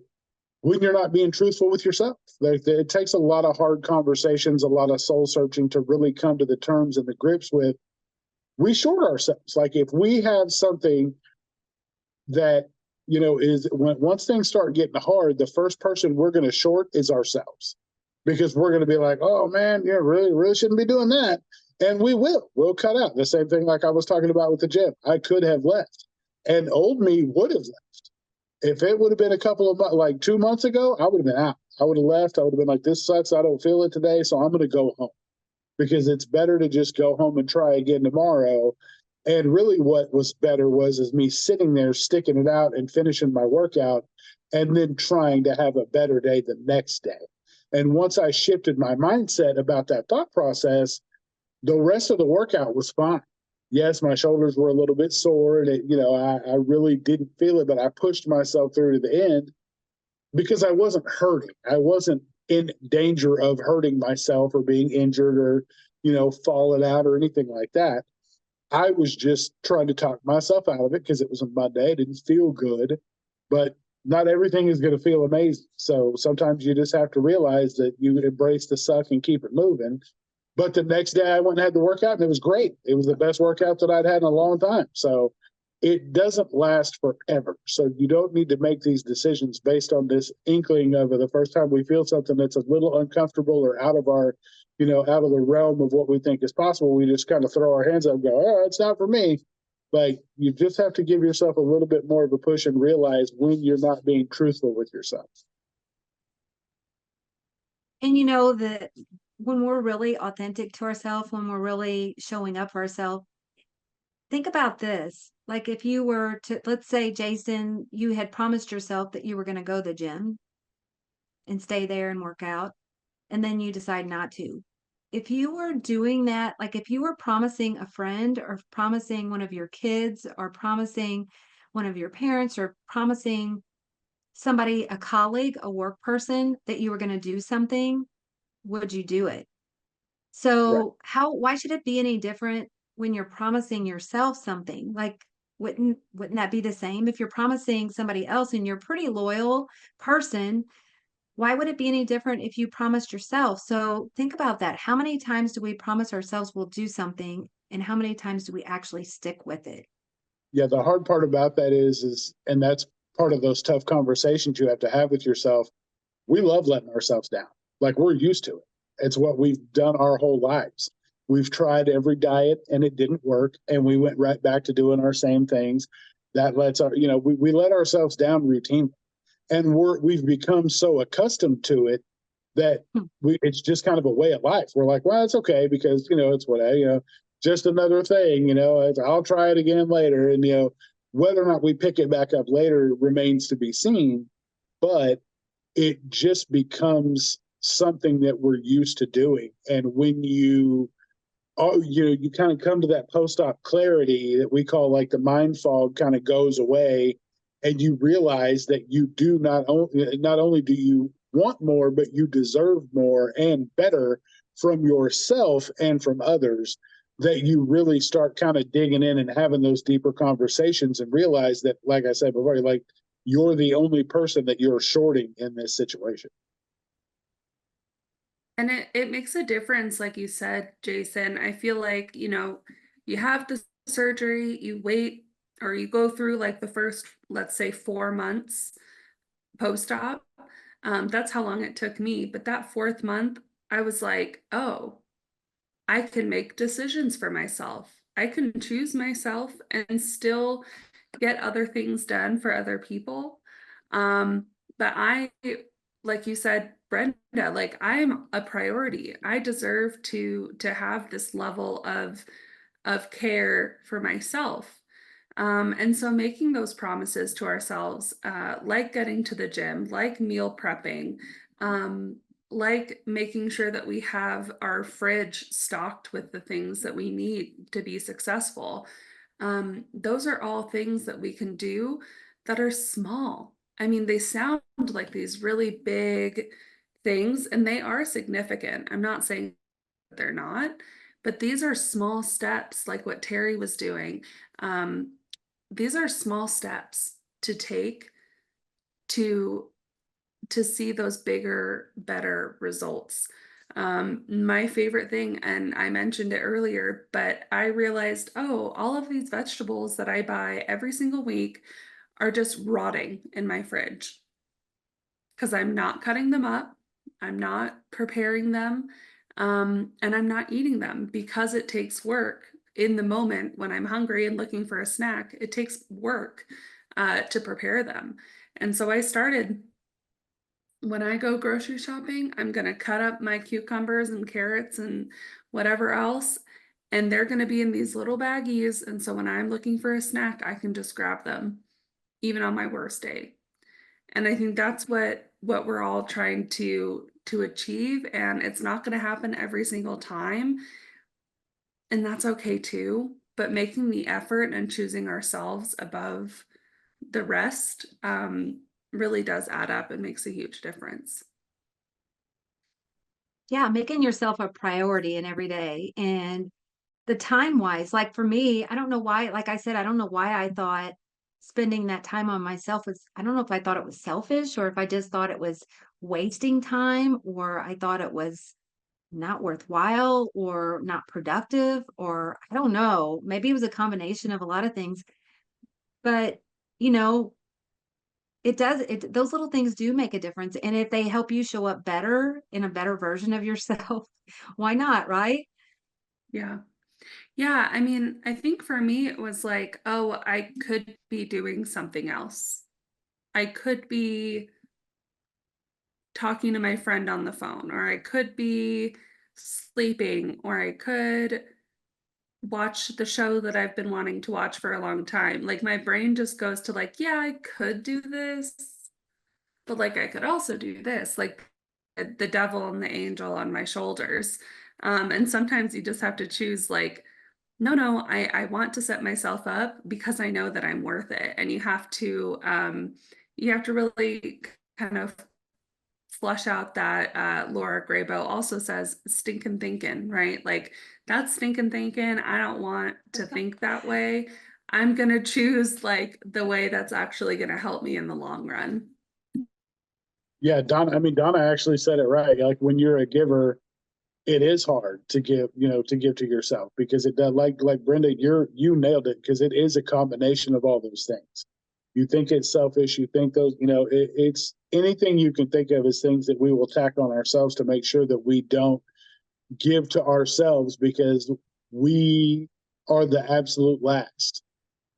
when you're not being truthful with yourself. Like, it takes a lot of hard conversations, a lot of soul searching to really come to the terms and the grips with, we short ourselves. Like, if we have something that, is once things start getting hard, the first person we're going to short is ourselves, because we're going to be like, oh man, really shouldn't be doing that. And we'll cut out the same thing like I was talking about with the gym. I could have left, and old me would have left. If it would have been a couple of like 2 months ago, I would have been out. I would have left. I would have been like, this sucks. I don't feel it today. So I'm going to go home, because it's better to just go home and try again tomorrow. And really what was better is me sitting there, sticking it out and finishing my workout, and then trying to have a better day the next day. And once I shifted my mindset about that thought process, the rest of the workout was fine. Yes, my shoulders were a little bit sore, and I really didn't feel it, but I pushed myself through to the end because I wasn't hurting. I wasn't in danger of hurting myself or being injured or, falling out or anything like that. I was just trying to talk myself out of it because it was a Monday. It didn't feel good, but not everything is going to feel amazing. So sometimes you just have to realize that you embrace the suck and keep it moving. But the next day I went and had the workout, and it was great. It was the best workout that I'd had in a long time. So it doesn't last forever. So you don't need to make these decisions based on this inkling of the first time we feel something that's a little uncomfortable or out of our, out of the realm of what we think is possible. We just kind of throw our hands up and go, oh, it's not for me. Like, you just have to give yourself a little bit more of a push and realize when you're not being truthful with yourself. And that when we're really authentic to ourselves, when we're really showing up for ourselves, think about this. Like, if you were to, let's say, Jason, you had promised yourself that you were going to go to the gym and stay there and work out, and then you decide not to. If you were doing that, like if you were promising a friend or promising one of your kids or promising one of your parents or promising somebody, a colleague, a work person, that you were going to do something, would you do it? Right. So why should it be any different when you're promising yourself something? Like, wouldn't that be the same? If you're promising somebody else and you're a pretty loyal person, why would it be any different if you promised yourself? So think about that. How many times do we promise ourselves we'll do something, and how many times do we actually stick with it? Yeah, the hard part about that and that's part of those tough conversations you have to have with yourself. We love letting ourselves down. Like, we're used to it. It's what we've done our whole lives. We've tried every diet and it didn't work. And we went right back to doing our same things. That lets we let ourselves down routinely. And we've become so accustomed to it that it's just kind of a way of life. We're like, well, it's okay because, it's just another thing, I'll try it again later. And, whether or not we pick it back up later remains to be seen. But it just becomes something that we're used to doing. And when you kind of come to that post-op clarity that we call like the mind fog kind of goes away, and you realize that you do not only do you want more, but you deserve more and better from yourself and from others, that you really start kind of digging in and having those deeper conversations and realize that, like I said before, like, you're the only person that you're shorting in this situation. And it makes a difference, like you said, Jason. I feel like, you have the surgery, you wait, or you go through like the first, let's say, 4 months post-op. That's how long it took me. But that fourth month, I was like, oh, I can make decisions for myself. I can choose myself and still get other things done for other people. But like you said, Brenda, like, I'm a priority. I deserve to have this level of care for myself. And so making those promises to ourselves, like getting to the gym, like meal prepping, like making sure that we have our fridge stocked with the things that we need to be successful. Those are all things that we can do that are small. I mean, they sound like these really big things, and they are significant. I'm not saying that they're not, but these are small steps, like what Terry was doing. These are small steps to take to see those bigger, better results. My favorite thing, and I mentioned it earlier, but I realized, oh, all of these vegetables that I buy every single week are just rotting in my fridge because I'm not cutting them up. I'm not preparing them. And I'm not eating them because it takes work in the moment when I'm hungry and looking for a snack. It takes work to prepare them. And so I started, when I go grocery shopping, I'm going to cut up my cucumbers and carrots and whatever else. And they're going to be in these little baggies. And so when I'm looking for a snack, I can just grab them, even on my worst day. And I think that's what we're all trying to achieve. And it's not going to happen every single time. And that's okay too. But making the effort and choosing ourselves above the rest really does add up and makes a huge difference. Yeah, making yourself a priority in every day. And the time wise, like for me, I don't know why, like I said, I don't know why I thought spending that time on myself was, I don't know if I thought it was selfish or if I just thought it was wasting time or I thought it was not worthwhile or not productive, or I don't know. Maybe it was a combination of a lot of things. But, you know, those little things do make a difference. And if they help you show up better in a better version of yourself, why not, right? Yeah. Yeah. I mean, I think for me, it was like, oh, I could be doing something else. I could be talking to my friend on the phone, or I could be sleeping, or I could watch the show that I've been wanting to watch for a long time. Like my brain just goes to like, yeah, I could do this, but like I could also do this, like the devil and the angel on my shoulders. And sometimes you just have to choose like, no, I want to set myself up because I know that I'm worth it. And you have to really kind of flush out that Laura Graybo also says stinking thinking, right? Like that's stinking thinking. I don't want to think that way. I'm gonna choose like the way that's actually gonna help me in the long run. Yeah, Donna. I mean, Donna actually said it right. Like when you're a giver, it is hard to give, to give to yourself because it does. Like Brenda, you nailed it because it is a combination of all those things. You think it's selfish. You think those, it's anything you can think of as things that we will tack on ourselves to make sure that we don't give to ourselves because we are the absolute last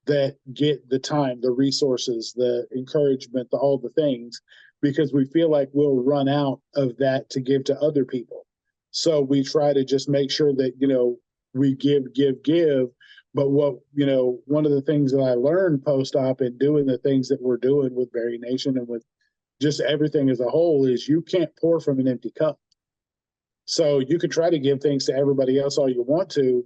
that get the time, the resources, the encouragement, all the things, because we feel like we'll run out of that to give to other people. So we try to just make sure that, we give. But one of the things that I learned post-op and doing the things that we're doing with BariNation and with just everything as a whole is you can't pour from an empty cup. So you can try to give things to everybody else all you want to,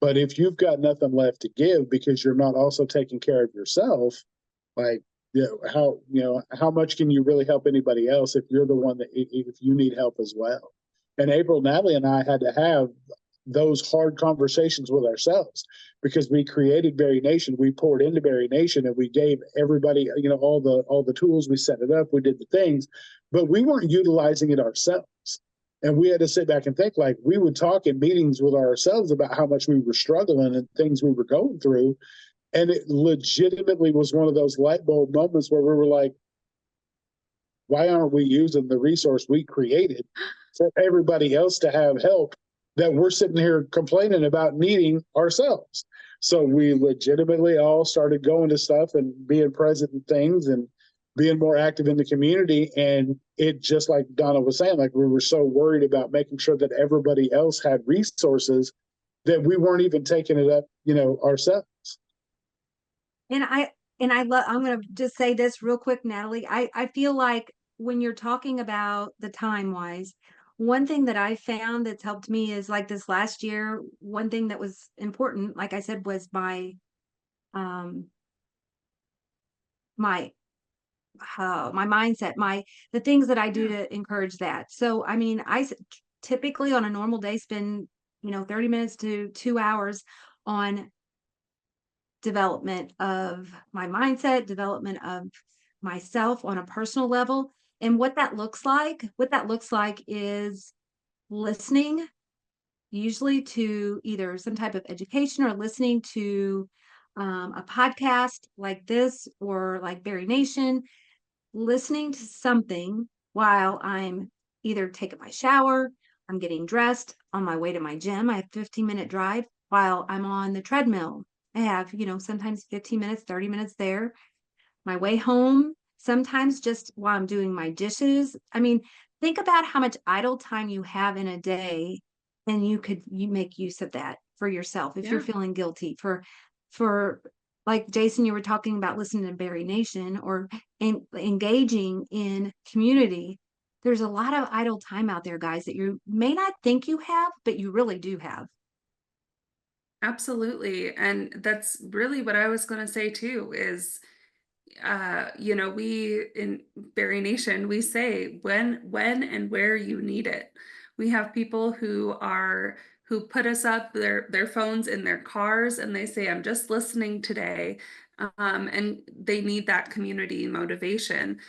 but if you've got nothing left to give because you're not also taking care of yourself, like, how much can you really help anybody else if you're the one that if you need help as well? And April, Natalie, and I had to have those hard conversations with ourselves because we created BariNation, we poured into BariNation, and we gave everybody, all the tools. We set it up, we did the things, but we weren't utilizing it ourselves. And we had to sit back and think like we would talk in meetings with ourselves about how much we were struggling and things we were going through. And it legitimately was one of those light bulb moments where we were like, why aren't we using the resource we created for everybody else to have help that we're sitting here complaining about needing ourselves? So we legitimately all started going to stuff and being present in things and being more active in the community. And it just like Donna was saying, like we were so worried about making sure that everybody else had resources that we weren't even taking it up, ourselves. And I love, I'm going to just say this real quick, Natalie. I feel like when you're talking about the time wise, one thing that I found that's helped me is like this last year, one thing that was important, like I said, was um, my, my mindset, the things that I do Yeah. to encourage that. So, I mean, typically on a normal day spend, 30 minutes to 2 hours on development of my mindset, development of myself on a personal level. And what that looks like is listening, usually to either some type of education or listening to a podcast like this or like BariNation, listening to something while I'm either taking my shower I'm getting dressed on my way to my gym. I have 15-minute drive while I'm on the treadmill. I have, sometimes 15 minutes, 30 minutes there. My way home, sometimes just while I'm doing my dishes. I mean, think about how much idle time you have in a day, and you make use of that for yourself if you're Yeah. feeling guilty for like Jason, you were talking about listening to BariNation or engaging in community. There's a lot of idle time out there, guys, that you may not think you have, but you really do have. Absolutely. And that's really what I was going to say too is we in Berry Nation, we say when and where you need it. We have people who put us up their phones in their cars and they say, I'm just listening today. And they need that community motivation.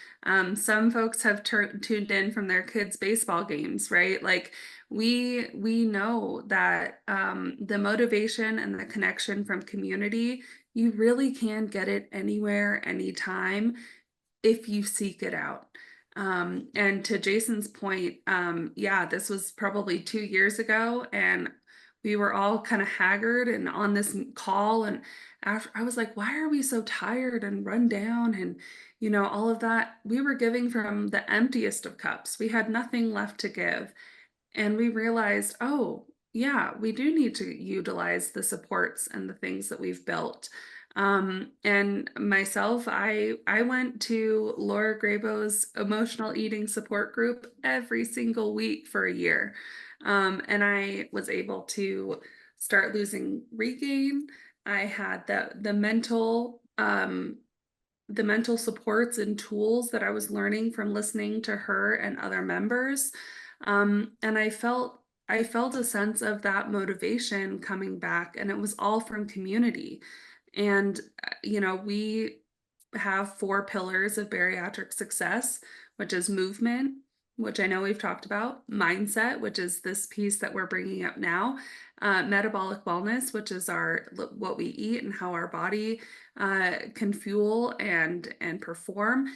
Some folks have tuned in from their kids' baseball games, right? Like we know that the motivation and the connection from community, you really can get it anywhere, anytime if you seek it out. And to Jason's point, yeah, this was probably 2 years ago, and we were all kind of haggard and on this call. And after, I was like, why are we so tired and run down? And, all of that. We were giving from the emptiest of cups. We had nothing left to give. And we realized, oh, yeah, we do need to utilize the supports and the things that we've built. And myself, I went to Laura Grabo's emotional eating support group every single week for a year. And I was able to start losing regain. I had the mental supports and tools that I was learning from listening to her and other members. And I felt a sense of that motivation coming back, and it was all from community. And we have 4 pillars of bariatric success, which is movement, which I know we've talked about, mindset, which is this piece that we're bringing up now, metabolic wellness, which is our what we eat and how our body can fuel and perform.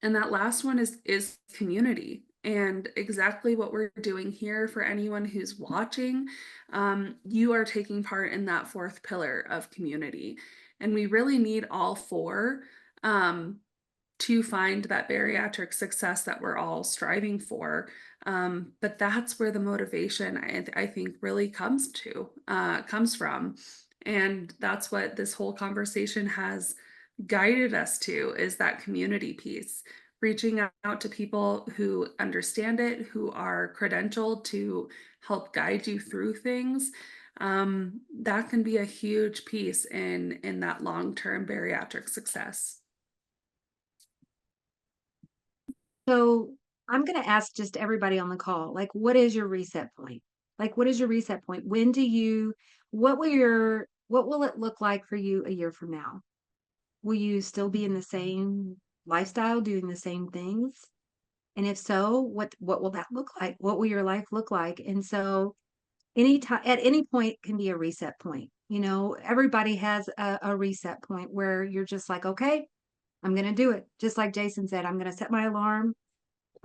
And that last one is community. And exactly what we're doing here for anyone who's watching, you are taking part in that 4th pillar of community. And we really need all 4 to find that bariatric success that we're all striving for. But that's where the motivation I think really comes from. And that's what this whole conversation has guided us to, is that community piece, reaching out to people who understand it, who are credentialed to help guide you through things. That can be a huge piece in that long-term bariatric success. So I'm going to ask just everybody on the call, like, what is your reset point? Like, what is your reset point? What will it look like for you a year from now? Will you still be in the same lifestyle, doing the same things? And if so, what will that look like? What will your life look like? And so at any point can be a reset point. Everybody has a reset point where you're just like, okay, I'm going to do it. Just like Jason said, I'm going to set my alarm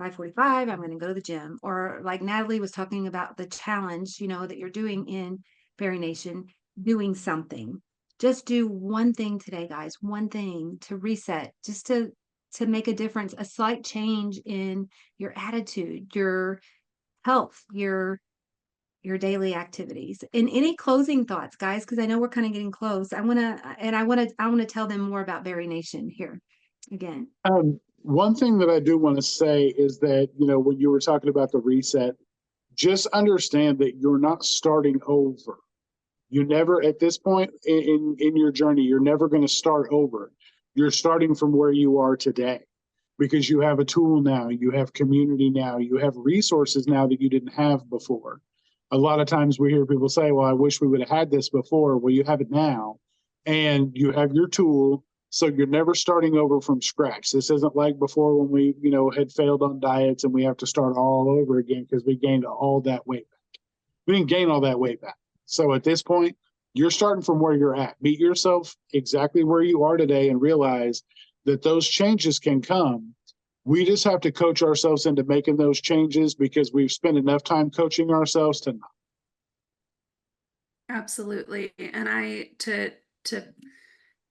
5:45. I'm going to go to the gym. Or like Natalie was talking about the challenge, that you're doing in BariNation, doing something. Just do one thing today, guys. One thing to reset, just to make a difference, a slight change in your attitude, your health, your daily activities. And any closing thoughts, guys, because I know we're kind of getting close. I want to tell them more about BariNation here again. One thing that I do want to say is that, when you were talking about the reset, just understand that you're not starting over. You never, at this point in your journey, you're never going to start over. You're starting from where you are today, because you have a tool now, you have community now, you have resources now that you didn't have before. A lot of times we hear people say, well, I wish we would have had this before. Well, you have it now, and you have your tool. So you're never starting over from scratch. This isn't like before when we, had failed on diets and we have to start all over again because we gained all that weight back. We didn't gain all that weight back. So at this point, you're starting from where you're at. Meet yourself exactly where you are today and realize that those changes can come. We just have to coach ourselves into making those changes because we've spent enough time coaching ourselves to not. Absolutely. And to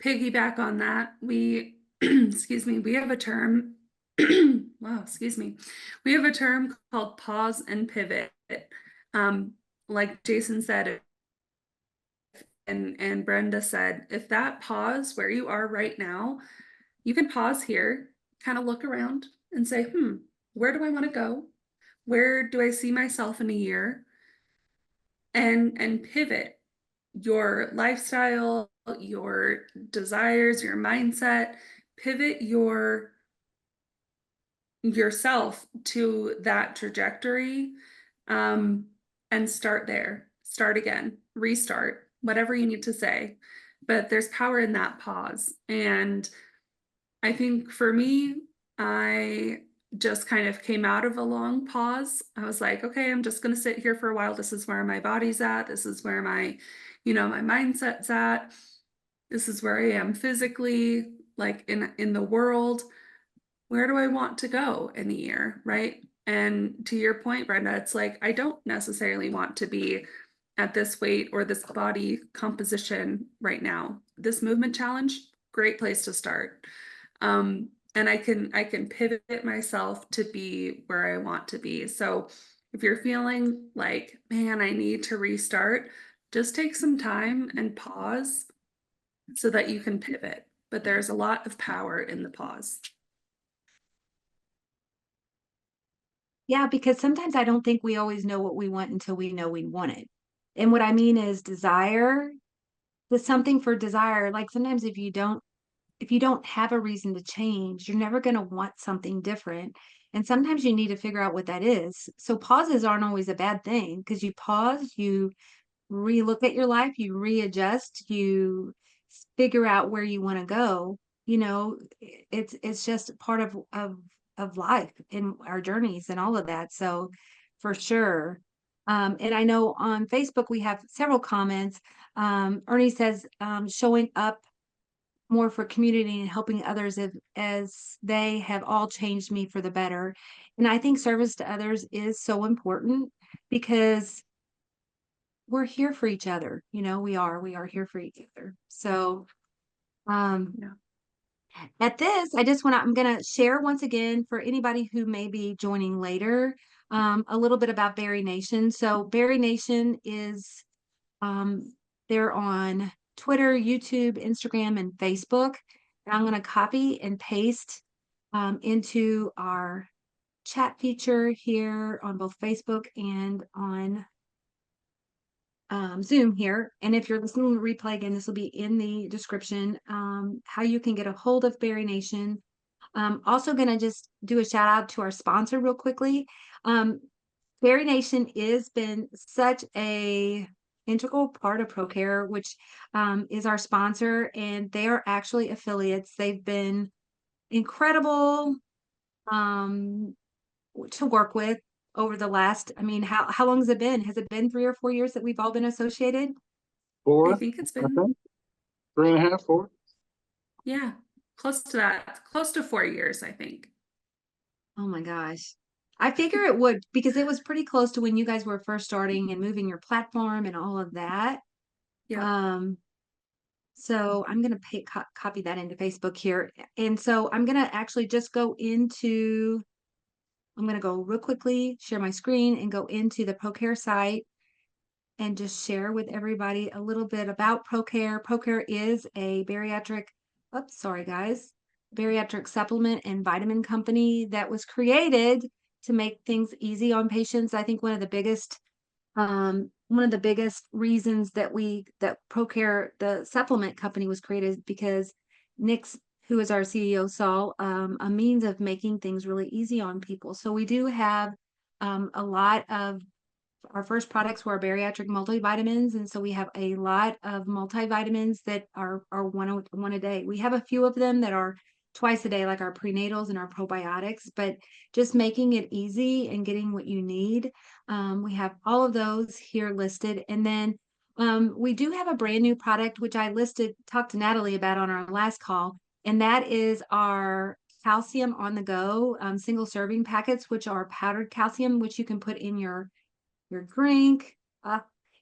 piggyback on that, we excuse me, we have a term wow, excuse me. We have a term called pause and pivot. Like Jason said, and Brenda said, if that pause where you are right now, you can pause here, kind of look around and say, where do I want to go? Where do I see myself in a year? And pivot your lifestyle, your desires, your mindset, pivot yourself to that trajectory, and start there, start again, restart, whatever you need to say. But there's power in that pause. And I think for me, I just kind of came out of a long pause. I was like, okay, I'm just going to sit here for a while. This is where my body's at. This is where my mindset's at. This is where I am physically, like in the world. Where do I want to go in a year, right? And to your point, Brenda, it's like I don't necessarily want to be at this weight or this body composition right now. This movement challenge, great place to start. And I can pivot myself to be where I want to be. So if you're feeling like, man, I need to restart, just take some time and pause so that you can pivot. But there's a lot of power in the pause. Yeah, because sometimes I don't think we always know what we want until we know we want it. And what I mean is desire, with something for desire, like sometimes if you don't have a reason to change, you're never going to want something different. And sometimes you need to figure out what that is. So pauses aren't always a bad thing because you pause, you relook at your life, you readjust, you figure out where you want to go. You know, it's just part of life and our journeys and all of that. So for sure. And I know on Facebook we have several comments. Ernie says showing up more for community and helping others as they have all changed me for the better. And I think service to others is so important because we're here for each other. You know, we are here for each other. So Yeah. at this, I'm going to share once again for anybody who may be joining later, a little bit about BariNation. So BariNation is, they're on Twitter, YouTube, Instagram, and Facebook. And I'm going to copy and paste into our chat feature here on both Facebook and on Zoom here. And if you're listening to the replay again, this will be in the description, how you can get a hold of BariNation. Also going to just do a shout out to our sponsor real quickly. BariNation has been such a integral part of ProCare, which is our sponsor, and they are actually affiliates. They've been incredible to work with over the last, I mean, how long has it been? Has it been 3 or 4 years that we've all been associated? I 4, think it's I been, think 3.5, 4. yeah, close to that, close to 4 years, I think. Oh my gosh. I figure it would because it was pretty close to when you guys were first starting and moving your platform and all of that. Yeah. So I'm going to copy that into Facebook here. And so I'm going to actually just I'm going to go real quickly, share my screen and go into the ProCare site and just share with everybody a little bit about ProCare. ProCare is a bariatric supplement and vitamin company that was created to make things easy on patients. I think one of the biggest reasons that ProCare, the supplement company, was created because Nick's, who is our CEO, saw a means of making things really easy on people. So we do have a lot of our first products were bariatric multivitamins, and so we have a lot of multivitamins that are one a day. We have a few of them that are twice a day, like our prenatals and our probiotics, but just making it easy and getting what you need. We have all of those here listed, and then we do have a brand new product which I talked to Natalie about on our last call, and that is our calcium on the go, single serving packets, which are powdered calcium, which you can put in your drink.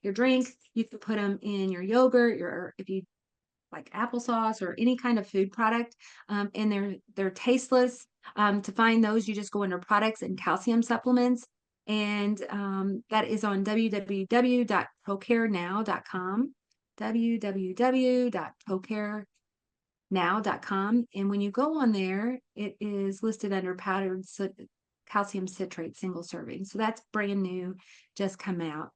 Your drink. You can put them in your yogurt, if you like applesauce or any kind of food product, and they're tasteless. To find those, you just go under products and calcium supplements, and that is on www.procarenow.com, www.procarenow.com, and when you go on there, it is listed under powdered calcium citrate single serving. So that's brand new, just come out.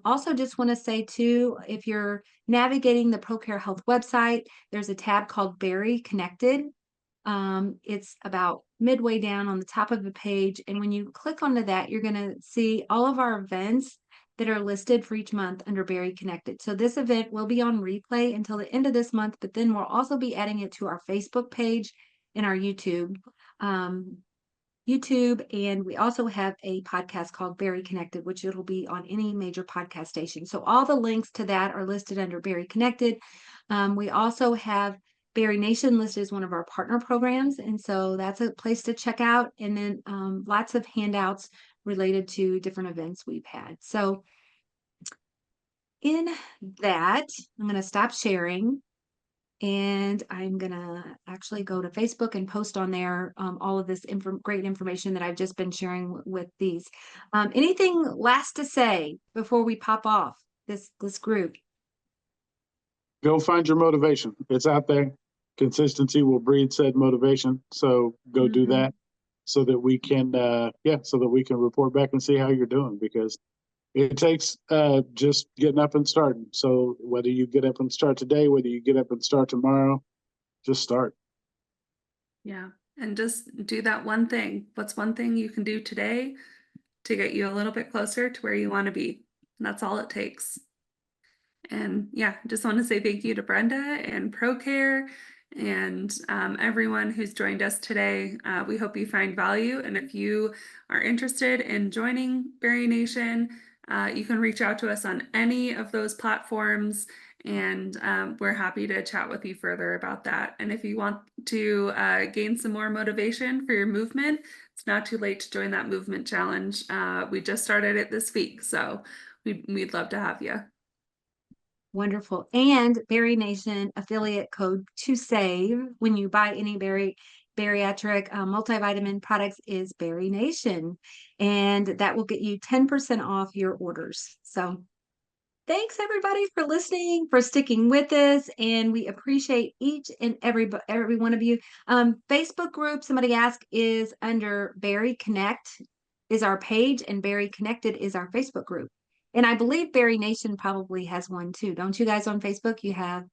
Also, just want to say too, if you're navigating the ProCare Health website, there's a tab called Bari Connected. It's about midway down on the top of the page. And when you click onto that, you're going to see all of our events that are listed for each month under Bari Connected. So this event will be on replay until the end of this month, but then we'll also be adding it to our Facebook page and our YouTube. And we also have a podcast called Bari Connected, which it'll be on any major podcast station. So all the links to that are listed under Bari Connected. We also have BariNation listed as one of our partner programs, and so that's a place to check out. And then lots of handouts related to different events we've had. So in that, I'm going to stop sharing. And I'm going to actually go to Facebook and post on there all of this great information that I've just been sharing with these. Anything last to say before we pop off this group? Go find your motivation. It's out there. Consistency will breed said motivation. So go do that so that we can, report back and see how you're doing, because it takes just getting up and starting. So whether you get up and start today, whether you get up and start tomorrow, just start. Yeah. And just do that one thing. What's one thing you can do today to get you a little bit closer to where you want to be? And that's all it takes. And yeah, just want to say thank you to Brenda and ProCare and everyone who's joined us today. We hope you find value. And if you are interested in joining BariNation, you can reach out to us on any of those platforms, and we're happy to chat with you further about that. And if you want to gain some more motivation for your movement, it's not too late to join that movement challenge. We just started it this week, so we'd love to have you. Wonderful. And BariNation affiliate code to save when you buy any bariatric multivitamin products is BariNation, and that will get you 10% off your orders. So thanks everybody for listening, for sticking with us, and we appreciate each and every one of you. Facebook group, somebody asked, is under Bari Connect is our page, and Bari Connected is our Facebook group. And I believe BariNation probably has one too. Don't you guys on Facebook? You have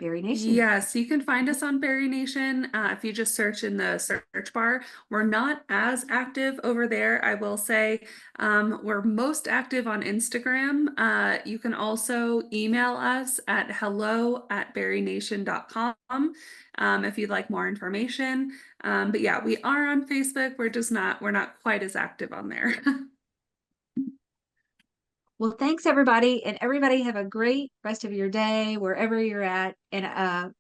BariNation. Yes, you can find us on BariNation. If you just search in the search bar. We're not as active over there, I will say. We're most active on Instagram. You can also email us at hello@barination.com if you'd like more information. But yeah, we are on Facebook. We're not quite as active on there. Well, thanks everybody, and everybody have a great rest of your day wherever you're at, and a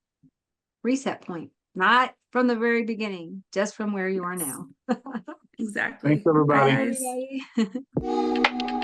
reset point, not from the very beginning, just from where you are now. Exactly. Thanks everybody. Bye, everybody.